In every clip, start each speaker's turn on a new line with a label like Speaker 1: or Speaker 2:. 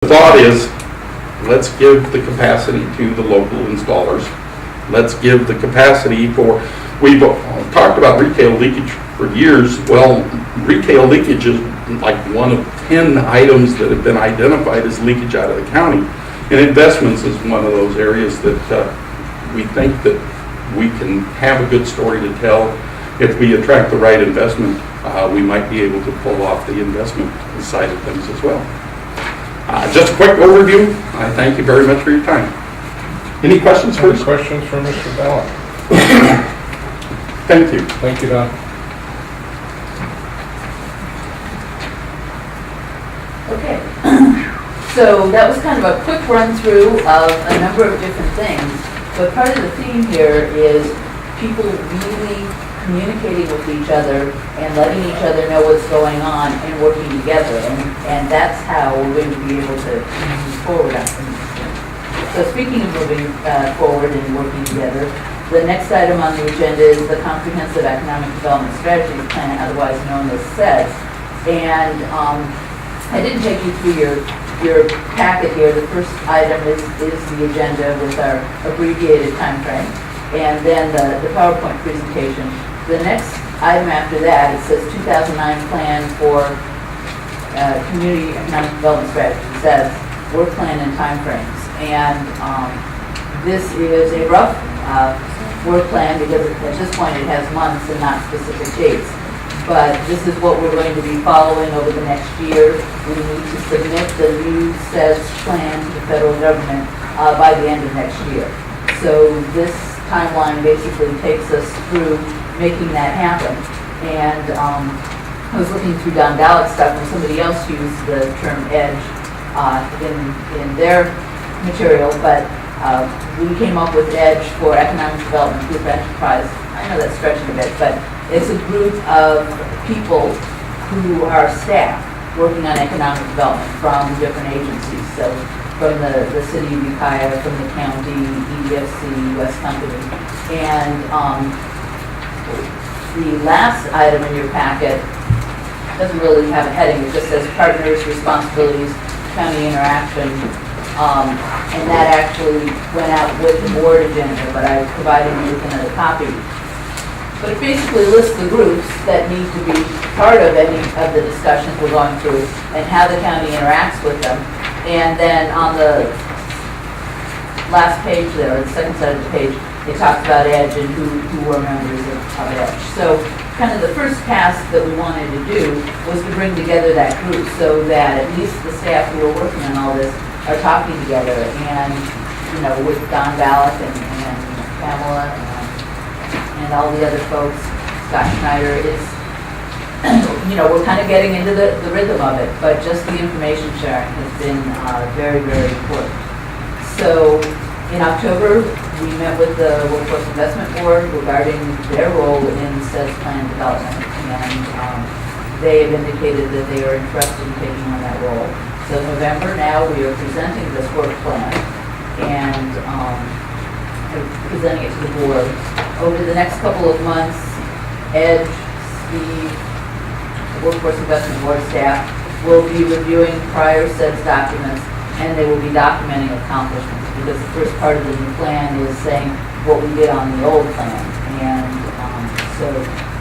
Speaker 1: The thought is, let's give the capacity to the local installers. Let's give the capacity for, we've talked about retail leakage for years. Well, retail leakage is like one of 10 items that have been identified as leakage out of the county. And investments is one of those areas that we think that we can have a good story to tell. If we attract the right investment, we might be able to pull off the investment side of things as well. Just a quick overview. I thank you very much for your time. Any questions first?
Speaker 2: Questions for Mr. Ballard?
Speaker 1: Thank you.
Speaker 2: Thank you, Don.
Speaker 3: Okay, so that was kind of a quick run through of a number of different things, but part of the theme here is people really communicating with each other and letting each other know what's going on and working together, and that's how we're going to be able to move forward on things. So speaking of moving forward and working together, the next item on the agenda is the Comprehensive Economic Development Strategy Plan, otherwise known as SEDS. And I didn't take you through your packet here. The first item is the agenda with our abbreviated time frame, and then the PowerPoint presentation. The next item after that, it says 2009 Plan for Community Economic Development Strategy, SEDS, work plan and time frames. And this is a rough work plan because at this point it has months and not specific dates. But this is what we're going to be following over the next year. We need to submit the new SEDS plan to the federal government by the end of next year. So this timeline basically takes us through making that happen. And I was looking through Don Ballott's stuff, and somebody else used the term EDGE in their material, but we came up with EDGE for Economic Development Group Enterprise. I know that's stretching a bit, but it's a group of people who are staff working on economic development from different agencies. So from the city of Ukiah, from the county, EDFC, West Company. And the last item in your packet doesn't really have a heading. It just says partners, responsibilities, county interaction. And that actually went out with the board agenda, but I provided you with another copy. But it basically lists the groups that need to be part of any of the discussions we're going through and how the county interacts with them. And then on the last page there, or the second side of the page, it talks about EDGE and who were members of EDGE. So kind of the first task that we wanted to do was to bring together that group so that at least the staff who are working on all this are talking together, and with Don Ballot and Pamela and all the other folks, Scott Schneider, it's we're kind of getting into the rhythm of it, but just the information sharing has been very, very important. So in October, we met with the Workforce Investment Board regarding their role in SEDS plan development, and they have indicated that they are interested in taking on that role. So November now, we are presenting this work plan and presenting it to the board. Over the next couple of months, EDGE, Steve, the Workforce Investment Board staff will be reviewing prior SEDS documents, and they will be documenting accomplishments, because the first part of the new plan is saying what we did on the old plan. And so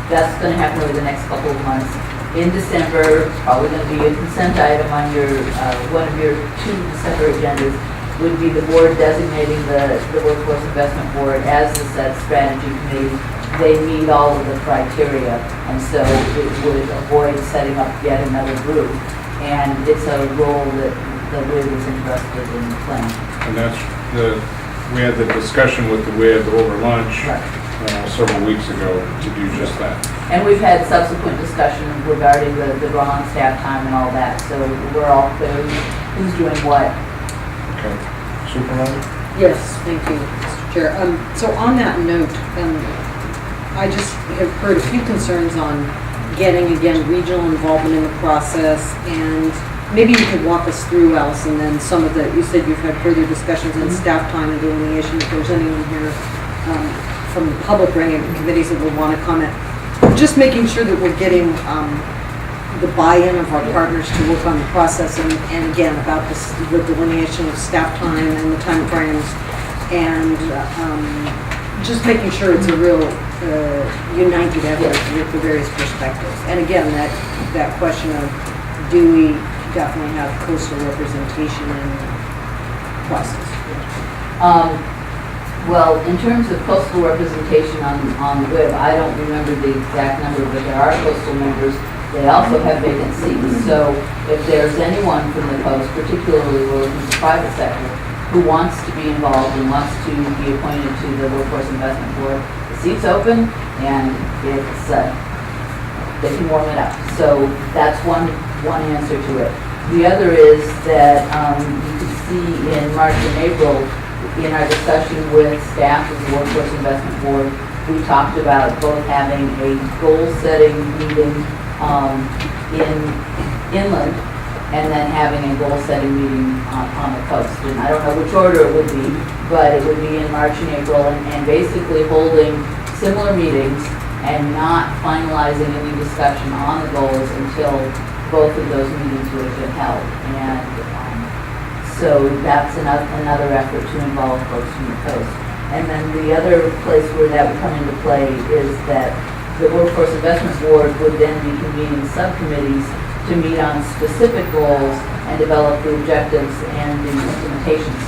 Speaker 3: that's going to happen over the next couple of months. In December, probably going to be a consent item on your one of your 2 December agendas would be the board designating the Workforce Investment Board as the SEDS strategy committee. They meet all of the criteria, and so it would avoid setting up yet another group. And it's a role that the WID is interested in playing.
Speaker 2: And that's we had the discussion with the WID over lunch.
Speaker 3: Right.
Speaker 2: Several weeks ago to do just that.
Speaker 3: And we've had subsequent discussion regarding the draw on staff time and all that, so we're all clear who's doing what.
Speaker 2: Okay. Supervisor?
Speaker 4: Yes, thank you, Mr. Chair. So on that note, I just have heard a few concerns on getting, again, regional involvement in the process, and maybe you could walk us through, Allison, then some of the, you said you've had further discussions on staff time and delineation, if there's anyone here from the public or any of the committees that will want to comment. Just making sure that we're getting the buy-in of our partners to work on the process, and again, about this, the delineation of staff time and the timeframes, and just making sure it's a real united effort with the various perspectives. And again, that question of, do we definitely have coastal representation in the process?
Speaker 3: Well, in terms of coastal representation on the WIB, I don't remember the exact number, but there are coastal members. They also have vacant seats. So if there's anyone from the coast, particularly from the private sector, who wants to be involved and wants to be appointed to the Workforce Investment Board, the seat's open and it's, they can warm it up. So that's one answer to it. The other is that you can see in March and April, in our discussion with staff of the Workforce Investment Board, we talked about both having a goal-setting meeting in inland and then having a goal-setting meeting on the coast. And I don't know which order it would be, but it would be in March and April, and basically holding similar meetings and not finalizing any discussion on the goals until both of those meetings would have been held. And so that's another effort to involve folks from the coast. And then the other place where that would come into play is that the Workforce Investment Board would then be convening subcommittees to meet on specific goals and develop the objectives and the implementation